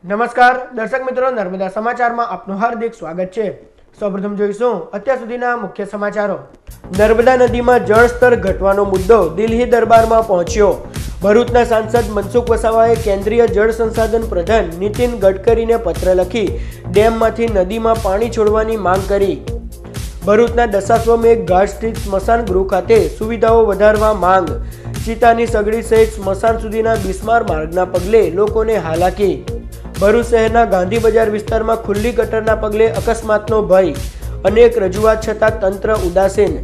નમસ્કાર દર્શક મિત્રો, નર્મદા સમાચારમાં આપનું હાર્દિક સ્વાગત છે। સૌપ્રથમ જોઈશું અત્યાર સુધીના મુખ્ય સમાચારો। નર્મદા નદીમાં જળસ્તર ઘટવાનો મુદ્દો દિલ્હી દરબારમાં પહોંચ્યો। ભરૂચના સાંસદ મનસુખ વસાવાએ કેન્દ્રીય જળ સંસાધન પ્રધાન નીતિન ગડકરીને પત્ર લખી ડેમમાંથી નદીમાં પાણી છોડવાની માંગ કરી। ભરૂચના દશાશ્વમેઘ ઘાટ સ્થિત સ્મશાન ગૃહ ખાતે સુવિધાઓ વધારવા માંગ। ચિતાની સગડી સહિત સ્મશાન સુધીના બિસ્માર માર્ગના પગલે લોકોને હાલાકી। ભરૂચ શહેરના ગાંધી બજાર વિસ્તારમાં ખુલ્લી ગટરના પગલે અકસ્માતનો ભય। અનેક રજૂઆત છતાં તંત્ર ઉદાસીન।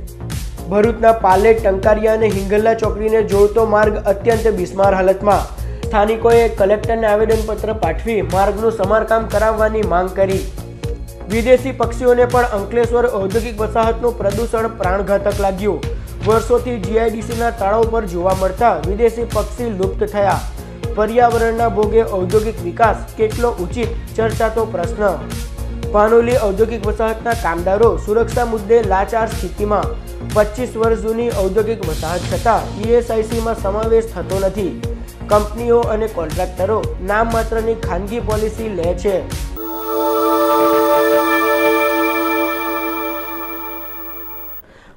ભરૂચના પાલેટ, ટંકારિયા અને હિંગલના ચોકડીને જોડતો માર્ગ અત્યંત બિસ્માર હાલતમાં। સ્થાનિકોએ કલેક્ટરને આવેદનપત્ર પાઠવી માર્ગનું સમારકામ કરાવવાની માંગ કરી। વિદેશી પક્ષીઓને પણ અંકલેશ્વર ઔદ્યોગિક વસાહતનું પ્રદૂષણ પ્રાણઘાતક લાગ્યું। વર્ષોથી જીઆઈડીસીના તળાવ પર જોવા મળતા વિદેશી પક્ષી લુપ્ત થયા। પર્યાવરણના ભોગે ઔદ્યોગિક વિકાસ કેટલો ઉચિત, ચર્ચાતો પ્રશ્ન। પાનોલી ઔદ્યોગિક વસાહતના કામદારો સુરક્ષા મુદ્દે લાચાર સ્થિતિમાં। 25 વર્ષ જૂની ઔદ્યોગિક વસાહત છતાં ઈએસઆઈસીમાં સમાવેશ થતો નથી। કંપનીઓ અને કોન્ટ્રાક્ટરો નામ માત્રની ખાનગી પોલિસી લે છે।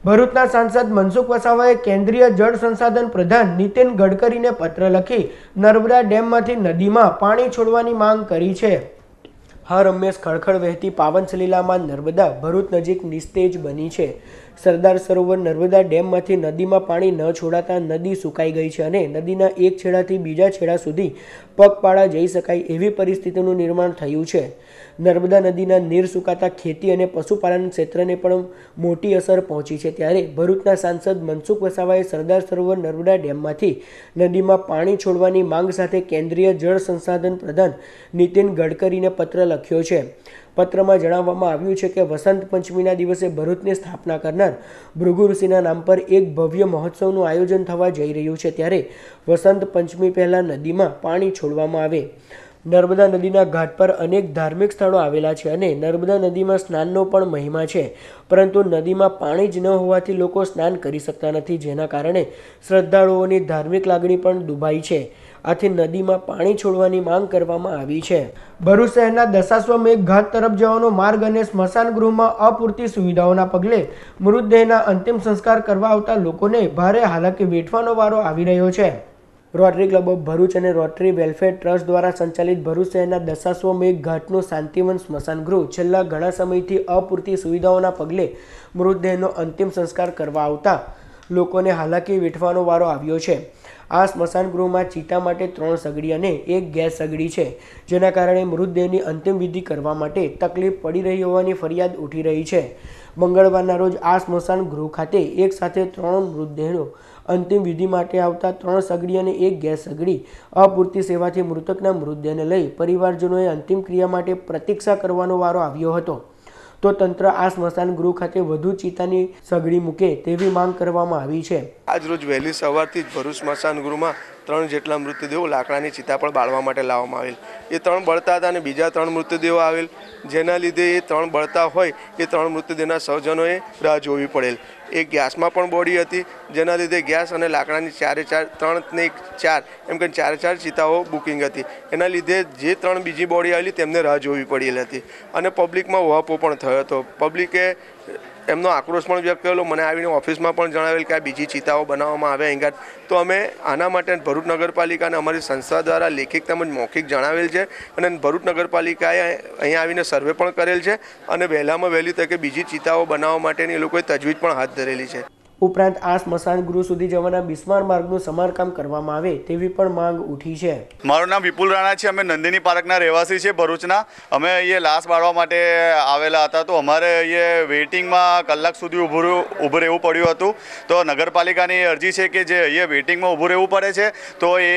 ભરૂચના સાંસદ મનસુખ વસાવાએ કેન્દ્રીય જળ સંસાધન પ્રધાન નીતિન ગડકરીને પત્ર લખી નર્મદા ડેમમાંથી નદીમાં પાણી છોડવાની માંગ કરી છે। હર હંમેશ ખળખળ વહેતી પાવન સલીલામાં નર્મદા ભરૂચ નજીક નિસ્તેજ બની છે। સરદાર સરોવર નર્મદા ડેમમાંથી નદીમાં પાણી ન છોડાતા નદી સુકાઈ ગઈ છે અને નદીના એક છેડાથી બીજા છેડા સુધી પગપાળા જઈ શકાય એવી પરિસ્થિતિનું નિર્માણ થયું છે। નર્મદા નદીના નીર સુકાતા ખેતી અને પશુપાલન ક્ષેત્રને પણ મોટી અસર પહોંચી છે। ત્યારે ભરૂચના સાંસદ મનસુખ વસાવાએ સરદાર સરોવર નર્મદા ડેમમાંથી નદીમાં પાણી છોડવાની માંગ સાથે કેન્દ્રીય જળ સંસાધન પ્રધાન નીતિન ગડકરીને પત્ર લખ્યો છે। પત્રમાં જણાવવામાં આવ્યું છે કે વસંત પંચમીના દિવસે ભરૂચની સ્થાપના કરનાર ભૃગુ ઋષિના નામ પર એક ભવ્ય મહોત્સવનું આયોજન થવા જઈ રહ્યું છે। ત્યારે વસંત પંચમી પહેલા નદીમાં પાણી છોડવામાં આવે। નર્મદા નદીના ઘાટ પર અનેક ધાર્મિક સ્થળો આવેલા છે અને નર્મદા નદીમાં સ્નાનનો પણ મહિમા છે, પરંતુ નદીમાં પાણી જ ન હોવાથી લોકો સ્નાન કરી શકતા નથી, જેના કારણે શ્રદ્ધાળુઓની ધાર્મિક લાગણી પણ દુભાઈ છે। આથી નદીમાં પાણી છોડવાની માંગ કરવામાં આવી છે। ભરૂચ શહેરના દશાશ્વમેઘ ઘાટ તરફ જવાનો માર્ગ અને સ્મશાન ગૃહમાં અપૂરતી સુવિધાઓના પગલે મૃતદેહના અંતિમ સંસ્કાર કરવા આવતા લોકોને ભારે હાલાકી વેઠવાનો વારો આવી રહ્યો છે। રોટરી ક્લબ ઓફ ભરૂચ અને રોટરી વેલફેર ટ્રસ્ટ દ્વારા સંચાલિત ભરૂચ શહેરના દશાશ્વમેઘ ઘાટનું શાંતિવન સ્મશાન ગૃહ છેલ્લા ઘણા સમયથી અપૂરતી સુવિધાઓના પગલે મૃતદેહનો અંતિમ સંસ્કાર કરવા આવતા લોકોને હાલાકી વેઠવાનો વારો આવ્યો છે। આ સ્મશાન ગૃહમાં ચિતા માટે 3 સગડી અને 1 ગેસ સગડી છે, જેના કારણે મૃતદેહની અંતિમ વિધિ કરવા માટે તકલીફ પડી રહી હોવાની ફરિયાદ ઉઠી રહી છે। મંગળવારના રોજ આ સ્મશાન ગૃહ ખાતે એક સાથે 3 મૃતદેહો અંતિમ વિધિ માટે આવતા 3 સગડી અને 1 ગેસ સગડી અપૂરતી સેવાથી મૃતકના મૃતદેહને લઈ પરિવારજનોએ અંતિમ ક્રિયા માટે પ્રતીક્ષા કરવાનો વારો આવ્યો હતો। તો તંત્ર આ સ્મશાન ગૃહ ખાતે વધુ ચિતાની સગડી મૂકે તેવી માંગ કરવામાં આવી છે। આજ રોજ વહેલી સવારથી જ ભરૂચ સ્મશાન ગૃહમાં 3 જેટલા મૃતદેહો લાકડાની ચિતા પર બાળવા માટે લાવવામાં આવેલ। એ 3 બળતા હતા અને બીજા 3 મૃતદેહો આવેલ, જેના લીધે એ 3 બળતા હોય એ 3 મૃતદેહના સહજનોએ રાહ જોવી પડેલ। એ ગેસમાં પણ બોડી હતી, જેના લીધે ગેસ અને લાકડાની 3 ને 4 એમ કે 4 ચિતાઓ બુકિંગ હતી। એના લીધે જે 3 બીજી બોડી આવેલી તેમને રાહ જોવી પડેલી હતી અને પબ્લિકમાં વહાપો પણ થયો હતો। પબ્લિકે એમનો આક્રોશ પણ વ્યક્ત કરેલો। મને આવીને ઓફિસમાં પણ જણાવેલ કે આ બીજી ચિતાઓ બનાવવામાં આવે અહીંગાટ, તો અમે આના માટે ભરૂચ નગરપાલિકાને અમારી સંસ્થા દ્વારા લેખિત તેમજ મૌખિક જણાવેલ છે અને ભરૂચ નગરપાલિકાએ અહીંયા આવીને સર્વે પણ કરેલ છે અને વહેલામાં વહેલી તકે બીજી ચિતાઓ બનાવવા માટેની એ લોકોએ તજવીજ પણ હાથ ધરેલી છે। ઉપરાંત આ સ્મશાન ગૃહ સુધી જવાના બિસ્માર માર્ગનું સમારકામ કરવામાં આવે તેવી પણ માંગ ઉઠી છે। મારું નામ વિપુલ રાણા છે। અમે નંદિની પાર્કના રહેવાસી છે ભરૂચના। અમે અહીંયા લાશ બાળવા માટે આવેલા હતા, તો અમારે અહીંયા વેઇટિંગમાં કલાક સુધી ઊભું રહેવું પડ્યું હતું। તો નગરપાલિકાની અરજી છે કે જે અહીંયા વેઇટિંગમાં ઊભું રહેવું પડે છે તો એ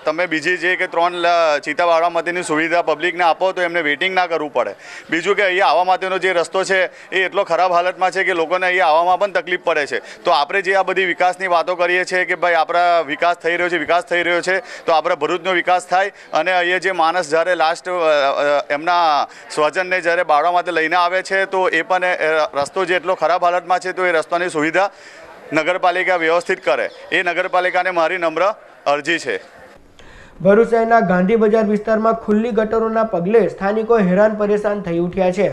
તમે બીજી જે કે 3 ચિતા બાળવા માટેની સુવિધા પબ્લિકને આપો તો એમને વેઇટિંગ ના કરવું પડે। બીજું કે અહીંયા આવવા માટેનો જે રસ્તો છે એ એટલો ખરાબ હાલતમાં છે કે લોકોને અહીંયા આવવામાં પણ તકલીફ પડે છે। તો આપણે જે આ બધી વિકાસની વાતો કરીએ છીએ કે ભાઈ આપણા વિકાસ થઈ રહ્યો છે તો આપણે ભરૂચનો વિકાસ થાય અને અહીંયા જે માણસ જ્યારે લાસ્ટ એમના સ્વજનને જ્યારે બાળવા માટે લઈને આવે છે તો એ પણ રસ્તો જે એટલો ખરાબ હાલતમાં છે તો એ રસ્તાની સુવિધા નગરપાલિકા વ્યવસ્થિત કરે, એ નગરપાલિકાને મારી નમ્ર અરજી છે। ભરૂચ શહેરના ગાંધી બજાર વિસ્તારમાં ખુલ્લી ગટરોના પગલે સ્થાનિકો હેરાન પરેશાન થઈ ઉઠ્યા છે।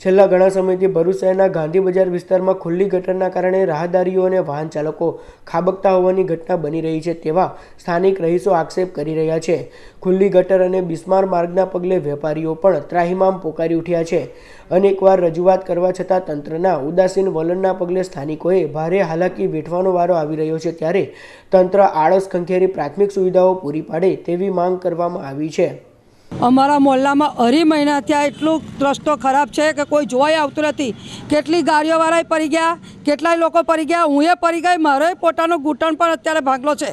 છેલ્લા ઘણા સમયથી ભરૂચ શહેરના ગાંધી બજાર વિસ્તારમાં ખુલ્લી ગટરના કારણે રાહદારીઓ અને વાહન ચાલકો ખાબકતા હોવાની ઘટના બની રહી છે તેવા સ્થાનિક રહીશો આક્ષેપ કરી રહ્યા છે। ખુલ્લી ગટર અને બિસ્માર માર્ગના પગલે વેપારીઓ પણ ત્રાહિમામ પોકારી ઉઠ્યા છે। અનેકવાર રજૂઆત કરવા છતાં તંત્રના ઉદાસીન વલણના પગલે સ્થાનિકોએ ભારે હાલાકી વેઠવાનો વારો આવી રહ્યો છે ત્યારે તંત્ર આળસ ખંખેરી પ્રાથમિક સુવિધાઓ પૂરી પાડે તેવી માંગ કરવામાં આવી છે। અમારા મોહલ્લામાં અઢી મહિના ત્યાં એટલું રસ્તો ખરાબ છે કે કોઈ જોવાય આવતું નથી। કેટલી ગાડીઓવાળા પડી ગયા, કેટલાય લોકો પડી ગયા, હું એ પડી ગઈ, મારો પોતાનો ઘૂંટણ પણ અત્યારે ભાગલો છે।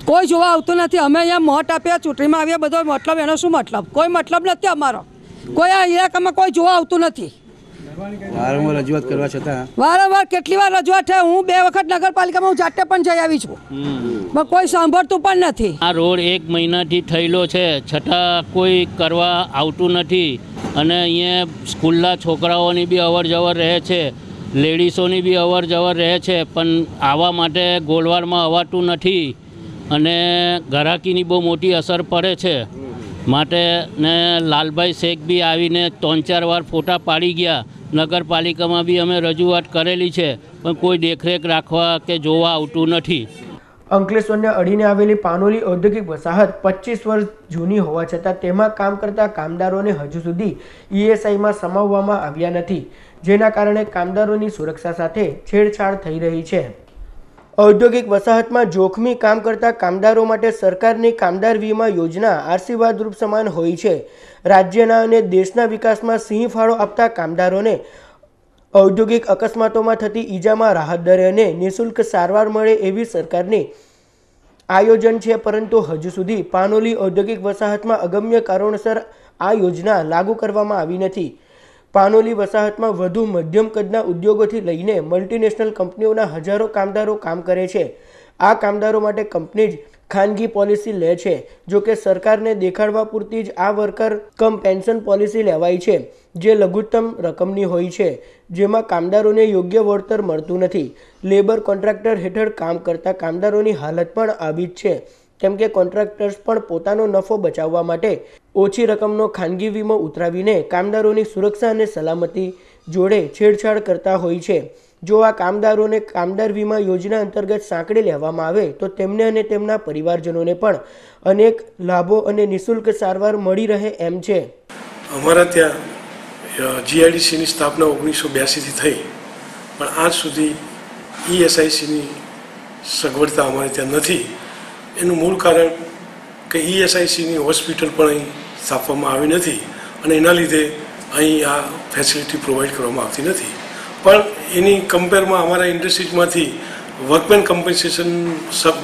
કોઈ જોવા આવતું નથી। અમે અહીંયા મત આપ્યા, ચૂંટણીમાં આવ્યા, બધો મતલબ એનો શું મતલબ? કોઈ મતલબ નથી અમારો। કોઈ આ ઇલાકામાં કોઈ જોવા આવતું નથી। વારંવાર રજૂઆત કરવા છતાં વારંવાર કેટલી વાર રજૂઆત છે। હું 2 વખત નગરપાલિકામાં હું જાતે પણ જઈ આવી છું, પણ કોઈ સાંભળતું પણ નથી। આ રોડ 1 મહિનાથી થયેલો છે છતાં કોઈ કરવા આવતું નથી અને અહીંયા સ્કૂલના છોકરાઓની બી અવર જવર રહે છે, લેડીઝોની બી અવર જવર રહે છે, પણ આવવા માટે ગોળવાડમાં અવાતું નથી અને ઘરાકીની બહુ મોટી અસર પડે છે। માટે ને લાલભાઈ શેખ બી આવીને 3-4 વાર ફોટા પાડી ગયા। નગરપાલિકામાં બી અમે રજૂઆત કરેલી છે પણ કોઈ દેખરેખ રાખવા કે જોવા આવતું નથી। અંકલેશ્વરને અડીને આવેલી પાનોલી ઔદ્યોગિક વસાહત 25 વર્ષ જૂની હોવા છતાં તેમાં કામ કરતા કામદારોને હજુ સુધી ઈએસઆઈમાં સમાવવામાં આવ્યા નથી, જેના કારણે કામદારોની સુરક્ષા સાથે છેડછાડ થઈ રહી છે। ઔદ્યોગિક વસાહતમાં જોખમી કામ કરતા કામદારો માટે સરકારની કામદાર વીમા યોજના આશીર્વાદરૂપ સમાન હોય છે। રાજ્યના અને દેશના વિકાસમાં સિંહ ફાળો આપતા કામદારોને ઔદ્યોગિક અકસ્માતોમાં થતી ઈજામાં રાહત દરે અને નિઃશુલ્ક સારવાર મળે એવી સરકારની આયોજન છે, પરંતુ હજુ સુધી પાનોલી ઔદ્યોગિક વસાહતમાં અગમ્ય કારણોસર આ યોજના લાગુ કરવામાં આવી નથી। પાનોલી વસાહતમાં વધુ મધ્યમ કદના ઉદ્યોગોથી લઈને મલ્ટીનેશનલ કંપનીઓના હજારો કામદારો કામ કરે છે। આ કામદારો માટે કંપની જ ખાનગી પોલિસી લે છે। જો કે સરકારને દેખાડવા પૂરતી જ આ વર્કર કમ પેન્શન પોલિસી લેવાય છે, જે લઘુત્તમ રકમની હોય છે, જેમાં કામદારોને યોગ્ય વળતર મળતું નથી। લેબર કોન્ટ્રાક્ટર હેઠળ કામ કરતા કામદારોની હાલત પણ આવી જ છે, કેમ કે કોન્ટ્રાક્ટર્સ પણ પોતાનો નફો બચાવવા માટે ઓછી રકમનો ખાનગી વીમો ઉતરાવીને કામદારોની સુરક્ષા અને સલામતી જોડે છેડછાડ કરતા હોય છે। જો આ કામદારોને કામદાર વીમા યોજના અંતર્ગત સાંકળી લેવામાં આવે તો તેમને અને તેમના પરિવારજનોને પણ અનેક લાભો અને નિઃશુલ્ક સારવાર મળી રહે એમ છે। અમારા ત્યાં જીઆઈડીસીની સ્થાપના 1982થી થઈ, પણ આજ સુધી ઈએસઆઈસીની સગવડતા અમારે ત્યાં નથી। એનું મૂળ કારણ કે ઈએસઆઈસીની હોસ્પિટલ પણ અહીં સ્થાપવામાં આવી નથી અને એના લીધે અહીં આ ફેસિલિટી પ્રોવાઈડ કરવામાં આવતી નથી। પણ એની કમ્પેરમાં અમારા ઇન્ડસ્ટ્રીઝમાંથી વર્કમેન કમ્પન્સેશન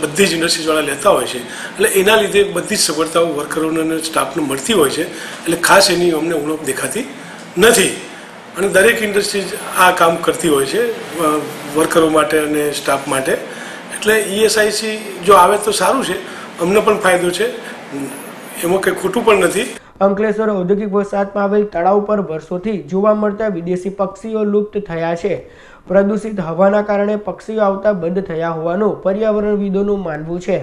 બધી જ ઇન્ડસ્ટ્રીઝવાળા લેતા હોય છે, એટલે એના લીધે બધી જ સગવડતાઓ વર્કરોને અને સ્ટાફને મળતી હોય છે, એટલે ખાસ એની અમને ઉણપ દેખાતી નથી અને દરેક ઇન્ડસ્ટ્રીઝ આ કામ કરતી હોય છે વર્કરો માટે અને સ્ટાફ માટે। એટલે ઈએસઆઈસી જો આવે તો સારું છે, અમને પણ ફાયદો છે, એમાં કંઈ ખોટું પણ નથી। અંકલેશ્વર ઔદ્યોગિક વસાહતમાં આવેલ તળાવ પર વર્ષોથી જોવા મળતા વિદેશી પક્ષીઓ લુપ્ત થયા છે। પ્રદૂષિત હવાના કારણે પક્ષીઓ આવતા બંધ થયા હોવાનું પર્યાવરણવિદોનું માનવું છે।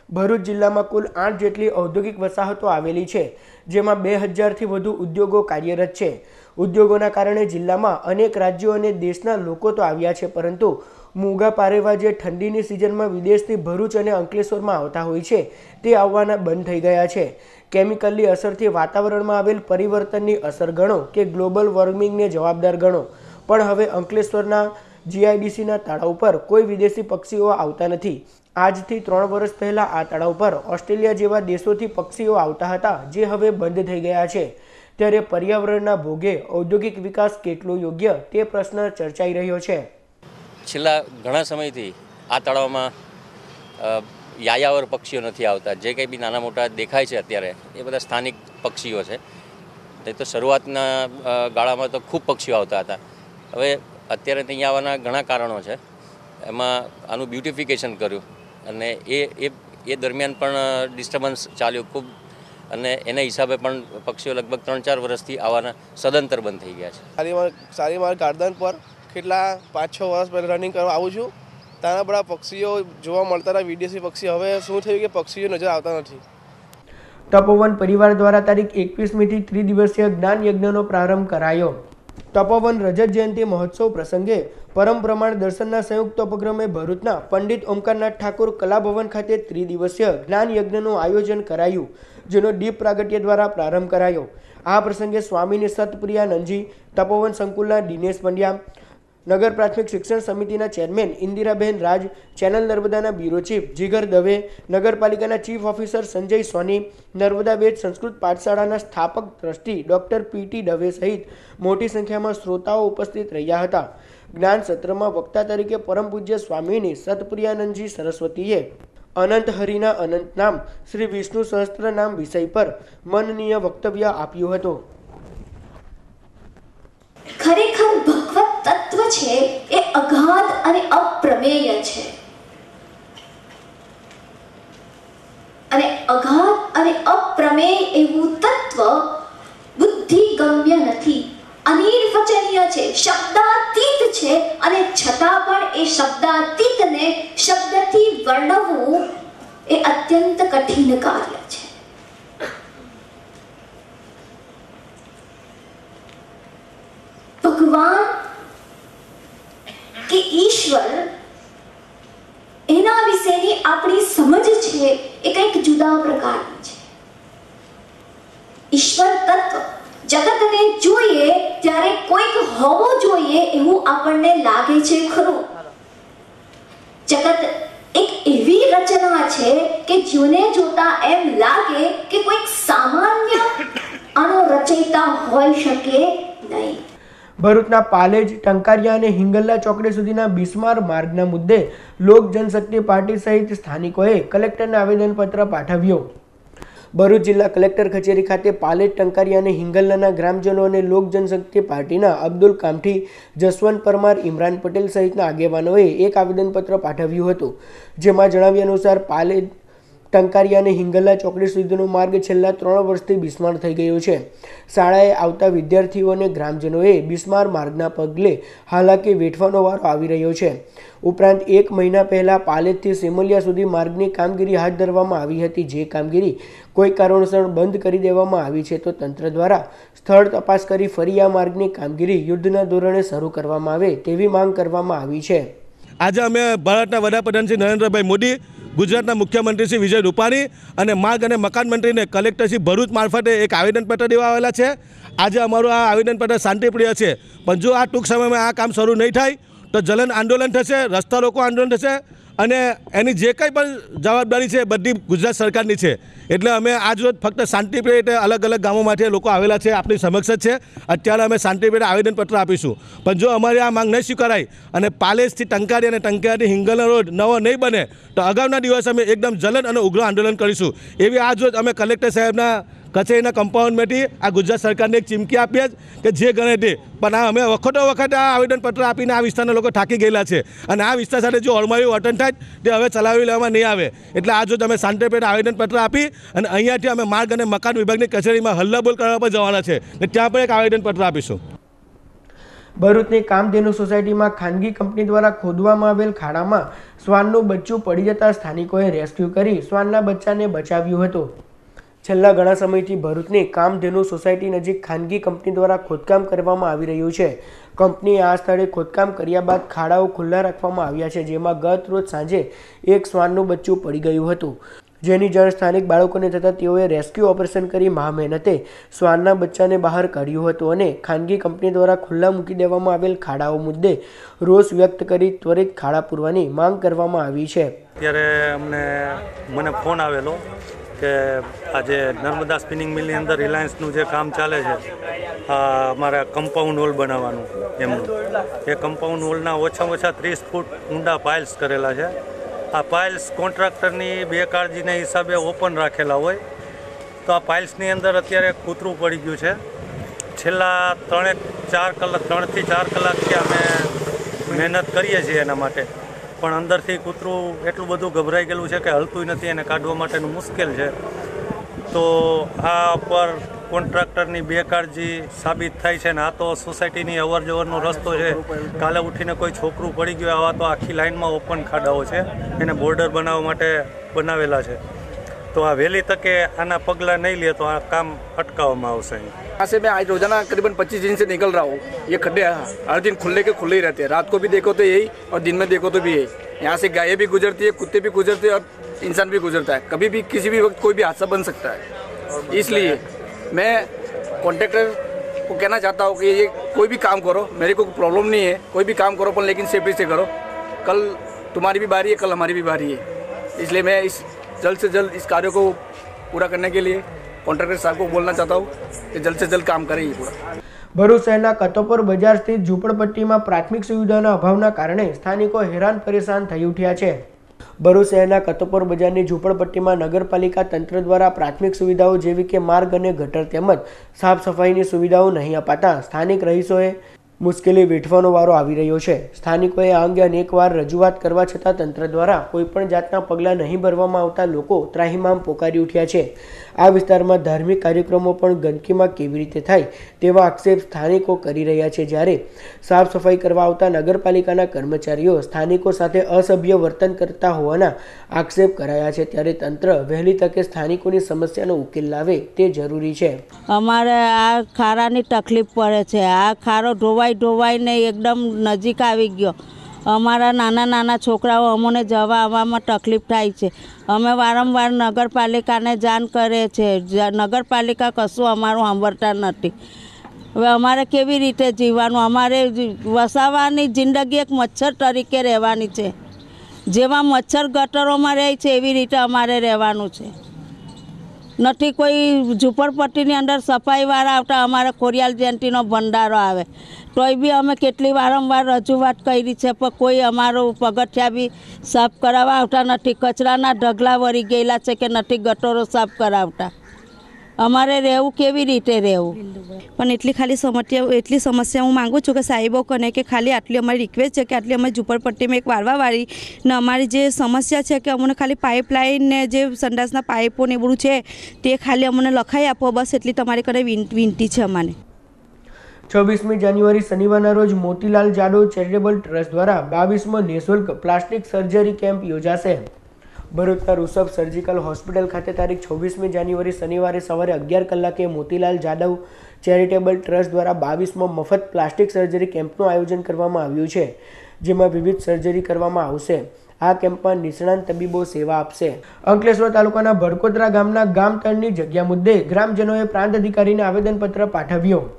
ભરૂચ જિલ્લામાં કુલ 8 જેટલી ઔદ્યોગિક વસાહતો આવેલી છે, જેમાં 2000થી વધુ ઉદ્યોગો કાર્યરત છે। ઉદ્યોગોના કારણે જિલ્લામાં અનેક રાજ્યો અને દેશના લોકો તો આવ્યા છે, પરંતુ મૂંગા પારેવા જે ઠંડીની સિઝનમાં વિદેશથી ભરૂચ અને અંકલેશ્વરમાં આવતા હોય છે તે આવવાના બંધ થઈ ગયા છે। કેમિકલની અસરથી વાતાવરણમાં આવેલ પરિવર્તનની અસર ગણો કે ગ્લોબલ વોર્મિંગને જવાબદાર ગણો, પણ હવે અંકલેશ્વરના જીઆઈડીસીના તળાવ પર કોઈ વિદેશી પક્ષીઓ આવતા નથી। આજથી 3 વર્ષ પહેલાં આ તળાવ પર ઓસ્ટ્રેલિયા જેવા દેશોથી પક્ષીઓ આવતા હતા, જે હવે બંધ થઈ ગયા છે। ત્યારે પર્યાવરણના ભોગે ઔદ્યોગિક વિકાસ કેટલો યોગ્ય તે પ્રશ્ન ચર્ચાઈ રહ્યો છે। છેલ્લા ઘણા સમયથી આ તળાવમાં યાયાવર પક્ષીઓ નથી આવતા। જે કંઈ બી નાના મોટા દેખાય છે અત્યારે એ બધા સ્થાનિક પક્ષીઓ છે। નહીં તો શરૂઆતના ગાળામાં તો ખૂબ પક્ષીઓ આવતા હતા। હવે અત્યારે ત્યાં આવવાના ઘણા કારણો છે, એમાં આનું બ્યુટિફિકેશન કર્યું અને એ દરમિયાન પણ ડિસ્ટર્બન્સ ચાલ્યું ખૂબ, અને એના હિસાબે પણ પક્ષીઓ લગભગ 3-4 વર્ષથી આવવાના સદંતર બંધ થઈ ગયા છે। શાલીમાર ગાર્ડન પર કેટલા 5-6 વર્ષ પહેલાં રનિંગ કરવા આવું છું, ત્યાંના બધા પક્ષીઓ જોવા મળતા હતા, વિદેશી પક્ષી. હવે શું થયું કે પક્ષીઓ નજર આવતા નથી. તપોવન પરિવાર દ્વારા તારીખ 21મીથી ત્રિદિવસીય જ્ઞાન યજ્ઞનો પ્રારંભ કરાયો. તપોવન રજત જયંતિ મહોત્સવ પ્રસંગે પરમ પ્રમાણ દર્શનના સંયુક્ત ઉપક્રમે ભરૂચના પંડિત ઓમકારનાથ ઠાકુર કલાભવન ખાતે ત્રિદિવસીય જ્ઞાન યજ્ઞનું આયોજન કરાયું, જેનો દીપ પ્રાગટ્ય દ્વારા પ્રારંભ કરાયો. આ પ્રસંગે સ્વામીની સતપ્રિયાનંદજી, તપોવન સંકુલના દિનેશ પંડ્યા, નગર પ્રાથમિક શિક્ષણ સમિતિના ચેરમેન ઇન્દિરાબેન રાજ, ચેનલ નર્મદાના બ્યુરો ચીફ જીગર દવે, નગરપાલિકાના ચીફ ઓફિસર સંજય સોની, નર્મદા બેટ સંસ્કૃત પાઠશાળાના સ્થાપક ટ્રસ્ટી ડૉક્ટર પીટી દવે સહિત મોટી સંખ્યામાં શ્રોતાઓ ઉપસ્થિત રહ્યા હતા. જ્ઞાન સત્રમાં વક્તા તરીકે પરમ પૂજ્ય સ્વામીની સતપ્રિયાનંદજી સરસ્વતીએ અનંત હરિના અનંત નામ શ્રી વિષ્ણુ સહસ્ત્ર નામ વિષય પર મનનીય વક્તવ્ય આપ્યું હતું. ખરેખર ભગવત તત્વ છે એ અગાધ અને અપ્રમેય છે, અને અગાધ અને અપ્રમેય એવું તત્વ બુદ્ધિગમ્ય નથી, અનિર્વચનીય છે, શબ્દાતીત છે, અને છતાં પણ એ શબ્દાતીતને શબ્દથી વર્ણવવું એ અત્યંત કઠિન કાર્ય છે. ભગવાન કે ઈશ્વર એના વિશેની આપણી સમજ છે એ કંઈક જુદા પ્રકારની છે. ઈશ્વર તત્વ જગતને જોઈએ ત્યારે કોઈક હોવો જોઈએ એવું આપણને લાગે છે ખરું. જગત એક એવી રચના છે કે જેને જોતા એમ લાગે કે કોઈક સામાન્ય આનો રચયિતા હોઈ શકે નહીં. ભરૂચના પાલેજ, ટંકારિયા અને હિંગલ્લા ચોકડી સુધીના બિસ્માર માર્ગના મુદ્દે લોક જનશક્તિ પાર્ટી સહિત સ્થાનિકોએ કલેક્ટરને આવેદનપત્ર પાઠવ્યું. ભરૂચ જિલ્લા કલેક્ટર કચેરી ખાતે પાલેજ, ટંકારિયા અને હિંગલ્લાના ગ્રામજનો અને લોક જનશક્તિ પાર્ટીના અબ્દુલ કામઠી, જસવંત પરમાર, ઇમરાન પટેલ સહિતના આગેવાનોએ એક આવેદનપત્ર પાઠવ્યું હતું. જેમાં જણાવ્યા અનુસાર પાલેજ, ટંકારિયા અને હિંગલ્લા ચોકડી સુધીનો માર્ગ છેલ્લા 3 વર્ષથી બિસ્માર થઈ ગયો છે. શાળાએ આવતા વિદ્યાર્થીઓ અને ગ્રામજનોએ બિસ્માર માર્ગના પગલે હાલાકી વેઠવાનો વારો આવી રહ્યો છે. ઉપરાંત 1 મહિના પહેલા પાલેજથી સેમલિયા સુધી માર્ગની કામગીરી હાથ ધરવામાં આવી હતી, જે કામગીરી કોઈ કારણોસર બંધ કરી દેવામાં આવી છે. તો તંત્ર દ્વારા સ્થળ તપાસ કરી ફરી આ માર્ગની કામગીરી યુદ્ધના ધોરણે શરૂ કરવામાં આવે તેવી માંગ કરવામાં આવી છે. આજે અમે ભારતના વડાપ્રધાન શ્રી નરેન્દ્રભાઈ મોદી, ગુજરાતના મુખ્યમંત્રી શ્રી વિજય રૂપાણી અને માર્ગ અને મકાન મંત્રીને કલેક્ટર શ્રી ભરૂચ મારફતે એક આવેદનપત્ર દેવા આવેલા છે. આજે અમારું આ આવેદનપત્ર શાંતિપ્રિય છે, પણ જો આ ટૂંક સમયમાં આ કામ શરૂ નહીં થાય તો જલન આંદોલન થશે, રસ્તા રોકો આંદોલન થશે, અને એની જે કંઈ પણ જવાબદારી છે બધી ગુજરાત સરકારની છે. એટલે અમે આજ રોજ ફક્ત શાંતિપ્રિય એટલે અલગ અલગ ગામોમાંથી લોકો આવેલા છે, આપણી સમક્ષ જ છે. અત્યારે અમે શાંતિપ્રિય આવેદનપત્ર આપીશું, પણ જો અમારી આ માંગ નહીં સ્વીકારાય અને પાલેજથી ટંકારી અને ટંકારીથી હિંગલના રોડ નવો નહીં બને તો આગામના દિવસે અમે એકદમ જલન અને ઉગ્ર આંદોલન કરીશું. એવી આજ રોજ અમે કલેક્ટર સાહેબના કચેરીના કમ્પાઉન્ડમાંથી આ ગુજરાત સરકારને એક ચીમકી આપીએ કે જે ગણે તે, પણ આ અમે વખતે આ આવેદનપત્ર આપીને આ વિસ્તારના લોકો થાકી ગયેલા છે, અને આ વિસ્તાર સાથે જો અળમાયું વર્તન થાય તે હવે ચલાવી લેવામાં નહીં આવે. એટલે આજ રોજ અમે શાંતિપ્રિય આવેદનપત્ર આપી અને અહીંયાથી અમે માર્ગ અને મકાન વિભાગની કચેરીમાં હલ્લાબોલ કરવા પર જવાના છે, ને ત્યાં પણ એક આવેદનપત્ર આપીશું. ભરૂચની કામધેનુ સોસાયટીમાં ખાનગી કંપની દ્વારા ખોદવામાં આવેલ ખાડામાં શ્વાનનું બચ્ચું પડી જતા સ્થાનિકોએ રેસ્ક્યુ કરી શ્વાનના બચ્ચાને બચાવ્યું હતું. છેલ્લા ઘણા સમયથી ભરૂચની કામધેનુ સોસાયટી નજીક ખાનગી કંપની દ્વારા ખોદકામ કરવામાં આવી રહ્યું છે. કંપનીએ આ સ્થળે ખોદકામ કર્યા બાદ ખાડાઓ ખુલ્લા રાખવામાં આવ્યા છે, જેમાં ગત રોજ સાંજે એક શ્વાનનું બચ્ચું પડી ગયું હતું. જેની જાણ સ્થાનિક બાળકોને થતાં તેઓએ રેસ્ક્યુ ઓપરેશન કરી મહામહેનતે શ્વાનના બચ્ચાને બહાર કાઢ્યું હતું, અને ખાનગી કંપની દ્વારા ખુલ્લા મૂકી દેવામાં આવેલ ખાડાઓ મુદ્દે રોષ વ્યક્ત કરી ત્વરિત ખાડા પૂરવાની માંગ કરવામાં આવી છે. ત્યારે મને ફોન આવેલો કે આજે નર્મદા સ્પિનિંગ મિલની અંદર રિલાયન્સનું જે કામ ચાલે છે, અમારા કમ્પાઉન્ડ વોલ બનાવવાનું એમનું, એ કમ્પાઉન્ડ વોલના ઓછામાં ઓછા 30 ફૂટ ઊંડા પાઇલ્સ કરેલા છે. આ પાઇલ્સ કોન્ટ્રાક્ટરની બેકાળજીના હિસાબે ઓપન રાખેલા હોય, તો આ પાઇલ્સની અંદર અત્યારે કૂતરું પડી ગયું છે. છેલ્લા 3 થી 4 કલાકથી અમે મહેનત કરીએ છીએ એના માટે, પણ અંદરથી કૂતરું એટલું બધું ગભરાઈ ગયેલું છે કે હલતું નથી, એને કાઢવા માટેનું મુશ્કેલ છે. તો આ પર કોન્ટ્રાક્ટરની બેકાળજી સાબિત થાય છે ને આ તો સોસાયટીની અવર જવરનો રસ્તો છે. કાલે ઉઠીને કોઈ છોકરું પડી ગયું આવા તો આખી લાઇનમાં ઓપન ખાડાઓ છે, એને બોર્ડર બનાવવા માટે બનાવેલા છે. तो आ वहेली तके आना पगला नहीं लिए तो आ काम अटकावવામાં આવશે. यहाँ से मैं आज रोजाना करीबन 25 दिन से निकल रहा हूँ. ये खड्डे हर दिन खुले के खुले ही रहते हैं. रात को भी देखो तो यही और दिन में देखो तो भी यही. यहाँ से गायें भी गुजरती है, कुत्ते भी गुजरते हैं और इंसान भी गुजरता है. कभी भी किसी भी वक्त कोई भी हादसा बन सकता है. इसलिए मैं कॉन्ट्रैक्टर को कहना चाहता हूँ कि ये कोई भी काम करो, मेरे को प्रॉब्लम नहीं है, कोई भी काम करो पर लेकिन सेफ्टी से करो. कल तुम्हारी भी बारी है, कल हमारी भी बारी है. इसलिए मैं इस जल्द से जल्द इस कार्य को पूरा करने के लिए कॉन्ट्रैक्टर साहब को बोलना चाहता हूँ कि जल्द से जल्द काम करें ये पूरा. ભરૂચ શહેરના કતોપર બજાર સ્થિત ઝૂંપડપટ્ટીમાં પ્રાથમિક સુવિધાના અભાવના કારણે સ્થાનિકો હેરાન પરેશાન થઈ ઉઠ્યા છે. ભરૂચ શહેરના કતોપર બજારની ઝૂંપડપટ્ટીમાં નગરપાલિકા તંત્ર દ્વારા પ્રાથમિક સુવિધાઓ જેવી કે માર્ગ અને ગટર તેમજ સાફ સફાઈની સુવિધાઓ નહીં અપાતા સ્થાનિક રહીશોએ મુશ્કેલી વેઠવાનો વારો આવી રહ્યો છે. સ્થાનિકોએ આ અંગે અનેકવાર રજૂઆત કરવા છતાં તંત્ર દ્વારા કોઈપણ જાતના પગલાં નહીં ભરવામાં આવતા લોકો ત્રાહિમામ પોકારી ઉઠ્યા છે. આ વિસ્તારમાં ધાર્મિક કાર્યક્રમો પણ ગંદકીમાં કેવી રીતે થાય તેવા આક્ષેપ સ્થાનિકો કરી રહ્યા છે. જ્યારે સાફ સફાઈ કરવા આવતા નગરપાલિકાના કર્મચારીઓ સ્થાનિકો સાથે અસભ્ય વર્તન કરતા હોવાના આક્ષેપ કરાયા છે. ત્યારે તંત્ર વહેલી તકે સ્થાનિકોની સમસ્યાનો ઉકેલ લાવે તે જરૂરી છે. અમારે આ ખારાની તકલીફ પડે છે. આ ખારો ઢોવાઈને એકદમ નજીક આવી ગયો. અમારા નાના નાના છોકરાઓ અમને જવા આવવામાં તકલીફ થાય છે. અમે વારંવાર નગરપાલિકાને જાણ કરીએ છીએ. નગરપાલિકા કશું અમારું સાંભળતા નથી. હવે અમારે કેવી રીતે જીવવાનું? અમારે વસાવાની જિંદગી એક મચ્છર તરીકે રહેવાની છે. જેમાં મચ્છર ગટરોમાં રહે છે એવી રીતે અમારે રહેવાનું છે. નથી કોઈ ઝૂંપડપટ્ટીની અંદર સફાઈવાળા આવતા. અમારે ખોડિયાલ જયંતીનો ભંડારો આવે તોય બી અમે કેટલી વારંવાર રજૂઆત કરી છે પણ કોઈ અમારું પગથિયા બી સાફ કરાવવા આવતા નથી. કચરાના ઢગલા વળી ગયેલા છે કે નથી ગટરો સાફ કરાવતા. અમારે રહેવું કેવી રીતે રહેવું? પણ એટલી સમસ્યા હું માગું છું કે સાહેબો કને કે ખાલી આટલી અમારી રિક્વેસ્ટ છે કે આટલી અમે ઝૂંપડપટ્ટીમાં એક વાળવાવાળી ને અમારી જે સમસ્યા છે કે અમને ખાલી પાઇપલાઇન ને જે સંડાસના પાઇપો ને બધું છે તે ખાલી અમને લખાઈ આપો. બસ એટલી તમારી કને વિનંતી છે અમને. 26મી જાન્યુઆરી શનિવારના રોજ મોતીલાલ જાદવ ચેરિટેબલ ટ્રસ્ટ દ્વારા 22મો નિઃશુલ્ક પ્લાસ્ટિક સર્જરી કેમ્પ યોજાશે. ભરૂચના ઋષભ સર્જિકલ હોસ્પિટલ ખાતે તારીખ 26મી જાન્યુઆરી શનિવારે સવારે 11 કલાકે મોતીલાલ જાદવ ચેરિટેબલ ટ્રસ્ટ દ્વારા 22મો મફત પ્લાસ્ટિક સર્જરી કેમ્પનું આયોજન કરવામાં આવ્યું છે. જેમાં વિવિધ સર્જરી કરવામાં આવશે. આ કેમ્પમાં નિષ્ણાંત તબીબો સેવા આપશે. અંકલેશ્વર તાલુકાના ભડકોદરા ગામના ગામતળની જગ્યા મુદ્દે ગ્રામજનોએ પ્રાંત અધિકારીને આવેદનપત્ર પાઠવ્યું.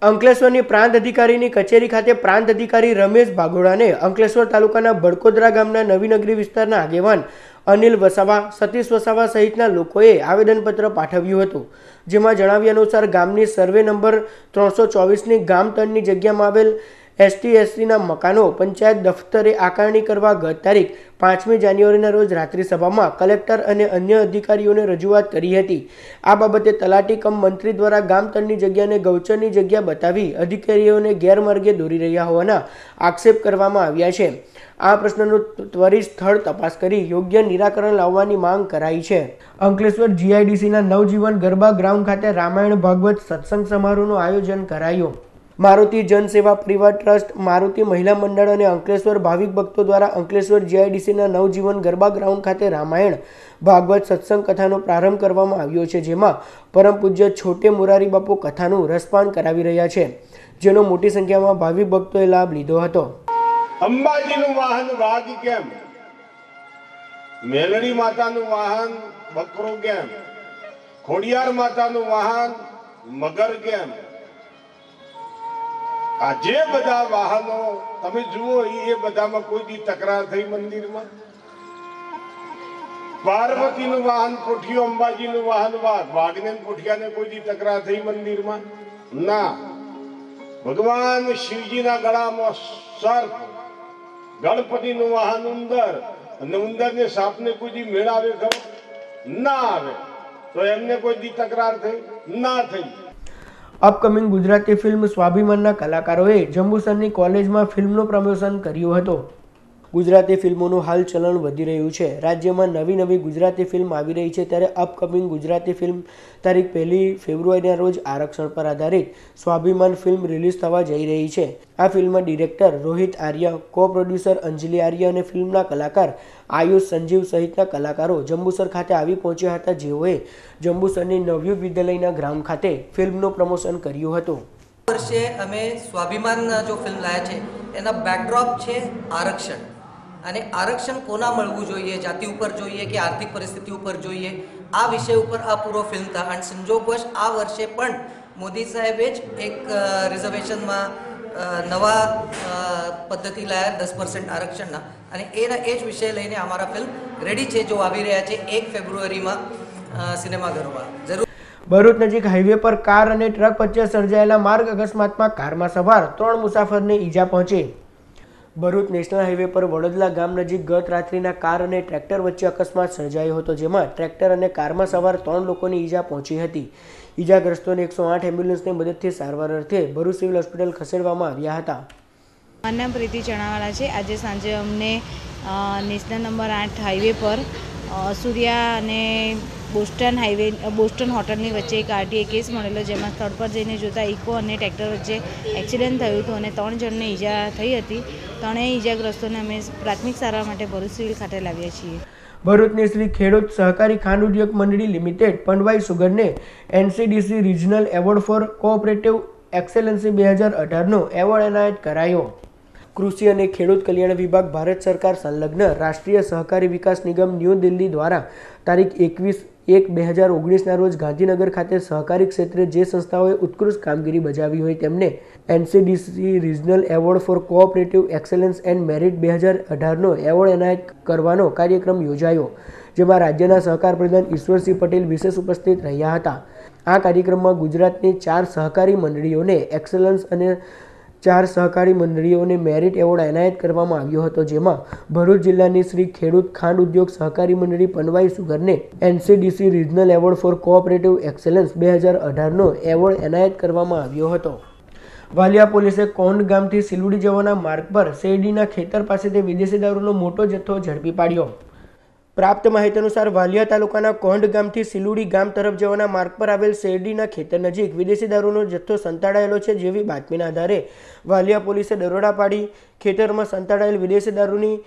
અંકલેશ્વરની પ્રાંત અધિકારીની કચેરી ખાતે પ્રાંત અધિકારી રમેશ ભાગોળાને અંકલેશ્વર તાલુકાના ભડકોદરા ગામના નવીનગરી વિસ્તારના આગેવાન અનિલ વસાવા, સતીશ વસાવા સહિતના લોકોએ આવેદનપત્ર પાઠવ્યું હતું. જેમાં જણાવ્યા અનુસાર ગામની સર્વે નંબર 324ની ગામતળની જગ્યામાં આવેલ ST/SCના મકાનો પંચાયત દફતરે આકારણી કરવા ગત તારીખ 5મી જાન્યુઆરીના રોજ રાત્રિ સભામાં કલેક્ટર અને અન્ય અધિકારીઓને રજૂઆત કરી હતી. આ બાબતે તલાટી કમ મંત્રી દ્વારા ગામતળની જગ્યાને ગૌચરની જગ્યા બતાવી અધિકારીઓને ગેરમાર્ગે દોરી રહ્યા હોવાના આક્ષેપ કરવામાં આવ્યા છે. આ પ્રશ્નનું ત્વરિત સ્થળ તપાસ કરી યોગ્ય નિરાકરણ લાવવાની માંગ કરાઈ છે. અંકલેશ્વર GIDCના નવજીવન ગરબા ગ્રાઉન્ડ ખાતે રામાયણ ભાગવત સત્સંગ સમારોહનું આયોજન કરાયું. મારુતિ જનસેવા પરિવાર ટ્રસ્ટ, મારુતિ મહિલા મંડળ અને અંકલેશ્વર ભાવિક ભક્તો દ્વારા અંકલેશ્વર GIDCના નવજીવન ગરબા ગ્રાઉન્ડ ખાતે રામાયણ ભાગવત સત્સંગ કથાનો પ્રારંભ કરવામાં આવ્યો છે. જેમાં પરમ પૂજ્ય છોટે મોરારી બાપુ કથાનું રસપાન કરાવી રહ્યા છે, જેનો મોટી સંખ્યામાં ભાવિક ભક્તોએ લાભ લીધો હતો. અંબાજીનું વાહન વાઘ કેમ, મેલડી માતાનું વાહન બકરો કેમ, ખોડિયાર માતાનું વાહન મગર કેમ, આ જે બધા વાહનો તમે જુઓ એ બધામાં કોઈ દી તકરાર થઈ મંદિરમાં? પાર્વતીનું વાહન કોઠિયો, અંબાજીનું વાહન વાઘ, વાઘને કોઠિયાને કોઈ દી તકરાર થઈ મંદિરમાં? ના. ભગવાન શિવજીના ગળામાં સર્પ, ગણપતિનું વાહન ઉંદર, અને ઉંદરને સાપને કોઈ દી મેળ આવે ખરો? ના આવે. તો એમને કોઈ દી તકરાર થઈ? ના થઈ. અપકમિંગ ગુજરાતી ફિલ્મ સ્વાભિમાનના કલાકારોએ જંબુસરની કોલેજમાં ફિલ્મનું પ્રમોશન કર્યું હતું. ગુજરાતી ફિલ્મોનું હાલ ચલણ વધી રહ્યું છે. રાજ્યમાં નવી ગુજરાતી ફિલ્મ આવી રહી છે ત્યારે અપકમિંગ ગુજરાતી ફિલ્મ તારીખ 1 ફેબ્રુઆરીના રોજ આરક્ષણ પર આધારિત સ્વાભિમાન ફિલ્મ રિલીઝ થવા જઈ રહી છે. આ ફિલ્મમાં ડિરેક્ટર રોહિત આર્ય, કો પ્રોડ્યુસર અંજલિ આર્ય અને ફિલ્મના કલાકાર આયુષ સંજીવ સહિતના કલાકારો જંબુસર ખાતે આવી પહોંચ્યા હતા, જેઓએ જંબુસરની નવયુગ વિદ્યાલયના ગ્રાઉન્ડ ખાતે ફિલ્મનું પ્રમોશન કર્યું હતું. વર્ષે અમે સ્વાભિમાન જો ફિલ્મ લાયા છે એના બેકડ્રોપ છે આરક્ષણ, અને આરક્ષણ કોના મળવું જોઈએ, જાતિ ઉપર જોઈએ કે આર્થિક પરિસ્થિતિ ઉપર જોઈએ, આ વિષય ઉપર આ પૂરો ફિલ્મ था. અને સંજોગવશ આ વર્ષે પણ મોદી સાહેબે જ એક રિઝર્વેશનમાં નવા પદ્ધતિ લાયા 10% આરક્ષણના, અને એ જ વિષય લઈને અમારા ફિલ્મ રેડી છે, જો આવી રહ્યા છે 1 ફેબ્રુઆરીમાં સિનેમાઘરોમાં. જરૂર. ભરૂચ નજીક હાઈવે પર કાર અને ટ્રક વચ્ચે સર્જાયેલા માર્ગ અકસ્માતમાં કારમાં સવાર 3 મુસાફરને ઈજા પહોંચી. ભરૂચ નેશનલ હાઈવે પર વડોદલા ગામ નજીક ગત રાત્રિના કાર અને ટ્રેક્ટર વચ્ચે અકસ્માત સર્જાયો હતો, જેમાં ટ્રેક્ટર અને કારમાં સવાર 3 લોકોની ઈજા પહોંચી હતી. ઈજાગ્રસ્તોને 108 એમ્બ્યુલન્સની મદદથી સારવાર અર્થે ભરૂચ સિવિલ હોસ્પિટલ ખસેડવામાં આવ્યા હતા. મારું નામ પ્રીતિ ચણાવાલા છે. આજે સાંજે અમને નેશનલ નંબર 8 હાઈવે પર સૂર્યા અને બોસ્ટન હોટલની વચ્ચે એક આરટીએ કેસ મળેલો, જેમાં સ્થળ પર જઈને જોતા ઇકો અને ટ્રેક્ટર વચ્ચે એક્સિડન્ટ થયું હતું અને 3 જણને ઈજા થઈ હતી. 3 ઈજાગ્રસ્તોને અમે પ્રાથમિક સારવાર માટે ભરૂચ સિવિલ ખાતે લાવ્યા છીએ. ભરૂચની શ્રી ખેડૂત સહકારી ખાંડ ઉદ્યોગ મંડળી લિમિટેડ પંડવાઈ સુગરને NCDC regional award for cooperative excellency 2018નો એવોર્ડ એનાયત કરાયો. કૃષિ અને ખેડૂત કલ્યાણ વિભાગ ભારત સરકાર સંલગ્ન રાષ્ટ્રીય સહકારી વિકાસ નિગમ ન્યૂ દિલ્હી દ્વારા તારીખ 21/1/2019ના રોજ ગાંધીનગર ખાતે સહકારી ક્ષેત્રે જે સંસ્થાઓએ ઉત્કૃષ્ટ કામગીરી બજાવી હોય તેમને NCDC regional award for cooperative excellence and merit 2018નો એવોર્ડ એનાયત કરવાનો કાર્યક્રમ યોજાયો, જેમાં રાજ્યના સહકાર પ્રધાન ઈશ્વરસિંહ પટેલ વિશેષ ઉપસ્થિત રહ્યા હતા. આ કાર્યક્રમમાં ગુજરાતની 4 સહકારી મંડળીઓને એક્સેલન્સ અને 4 સહકારી મંડળીઓને મેરિટ એવોર્ડ એનાયત કરવામાં આવ્યો હતો, જેમાં ભરૂચ જિલ્લાની શ્રી ખેડૂત ખાંડ ઉદ્યોગ સહકારી મંડળી પંડવાઈ સુગરને NCDC regional award for cooperative excellence 2018નો એવોર્ડ એનાયત કરવામાં આવ્યો હતો. વાલિયા પોલીસે કોંડ ગામથી સિલુડી જવાના માર્ગ પર શેરડીના ખેતર પાસેથી વિદેશી દારૂનો મોટો જથ્થો ઝડપી પાડ્યો. પ્રાપ્ત માહિતી અનુસાર વાલિયા તાલુકાના કોંડ ગામથી સિલુડી ગામ તરફ જવાના માર્ગ પર આવેલ શેરડીના ખેતર નજીક વિદેશી દારૂનો જથ્થો સંતાડાયેલો છે, જેવી બાતમીના આધારે વાલિયા પોલીસે દરોડા પાડી ખેતરમાં સંતાડાયેલ વિદેશી દારૂની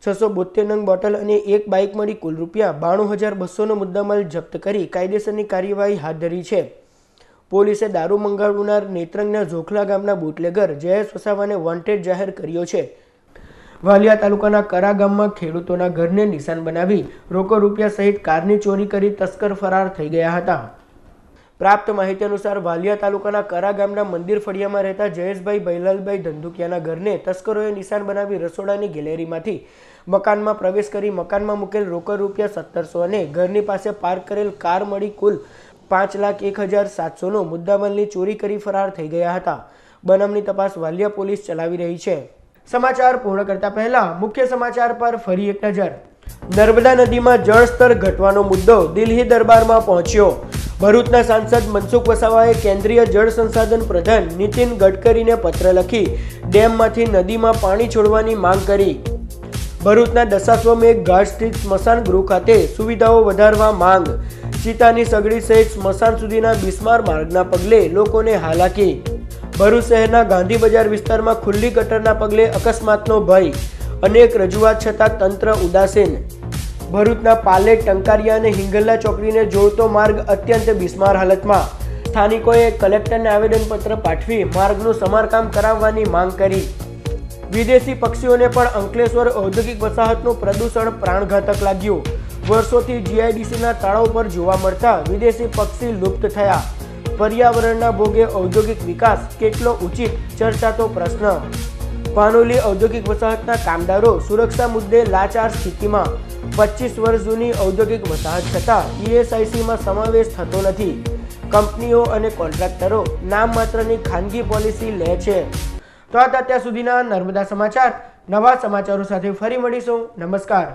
672 નંગ બોટલ અને એક બાઇક મળી કુલ ₹92,200નો મુદ્દામાલ જપ્ત કરી કાયદેસરની કાર્યવાહી હાથ ધરી છે. પોલીસે દારૂ મંગાવનાર નેત્રંગના ઝોખલા ગામના બુટલેગર જયેશ વસાવાને વોન્ટેડ જાહેર કર્યો છે. વાલિયા તાલુકાના કરા ગામમાં ખેડૂતોના ઘરને નિશાન બનાવી રોકડ રૂપિયા સહિત કારની ચોરી કરી તસ્કર ફરાર થઈ ગયા હતા. પ્રાપ્ત માહિતી અનુસાર વાલિયા તાલુકાના કરા ગામના મંદિર ફળિયામાં રહેતા જયેશભાઈ ભૈલાલભાઈ ધંધુકિયાના ઘરને તસ્કરોએ નિશાન બનાવી રસોડાની ગેલેરીમાંથી મકાનમાં પ્રવેશ કરી મકાનમાં મૂકેલ રોકડ રૂપિયા 1700 અને ઘરની પાસે પાર્ક કરેલ કાર મળી કુલ ₹5,01,700નો મુદ્દામાલની ચોરી કરી ફરાર થઈ ગયા હતા. બનાવની તપાસ વાલિયા પોલીસ ચલાવી રહી છે. સમાચાર પૂર્ણ કરતા પહેલા મુખ્ય સમાચાર પર ફરી એક નજર. નર્મદા નદીમાં જળસ્તર ઘટવાનો મુદ્દો દિલ્હી દરબારમાં પહોંચ્યો. ભરૂચના સાંસદ મનસુખ વસાવાએ કેન્દ્રીય જળ સંસાધન પ્રધાન નીતિન ગડકરીને પત્ર લખી ડેમમાંથી નદીમાં પાણી છોડવાની માંગ કરી. ભરૂચના દશાશ્વમેઘ ઘાટ સ્થિત સ્મશાન ગૃહ ખાતે સુવિધાઓ વધારવા માંગ. ચિતાની સગડી સહિત સ્મશાન સુધીના બિસ્માર માર્ગના પગલે લોકોને હાલાકી. ભરૂચ શહેરના ગાંધી બજાર વિસ્તારમાં ખુલ્લી ગટરના પગલે અકસ્માતનો ભય. અનેક રજૂઆત છતાં તંત્ર ઉદાસીન. ભરૂચના પાલેટ, ટંકારિયા અને હિંગલ્લા ચોકડીને જોડતો માર્ગ અત્યંત બિસ્માર હાલતમાં. સ્થાનિકોએ કલેક્ટરને આવેદનપત્ર પાઠવી માર્ગનું સમારકામ કરાવવાની માંગ કરી. વિદેશી પક્ષીઓને પણ અંકલેશ્વર ઔદ્યોગિક વસાહતનું પ્રદૂષણ પ્રાણઘાતક લાગ્યું. વર્ષોથી GIDCના તળાવ પર જોવા મળતા વિદેશી પક્ષી લુપ્ત થયા. પર્યાવરણના ભોગે ઔદ્યોગિક વિકાસ કેટલો ઉચિત, ચર્ચાતો પ્રશ્ન. પાનોલી ઔદ્યોગિક વસાહતના કામદારો સુરક્ષા મુદ્દે લાચાર સ્થિતિમાં. 25 વર્ષ જૂની ઔદ્યોગિક વસાહત છતાં ESICમાં સમાવેશ થતો નથી. કંપનીઓ અને કોન્ટ્રાક્ટરો નામ માત્રની ખાનગી પોલિસી લે છે. તો આ અત્યાર સુધીના નર્મદા સમાચાર. નવા સમાચારો સાથે ફરી મળીશું. નમસ્કાર.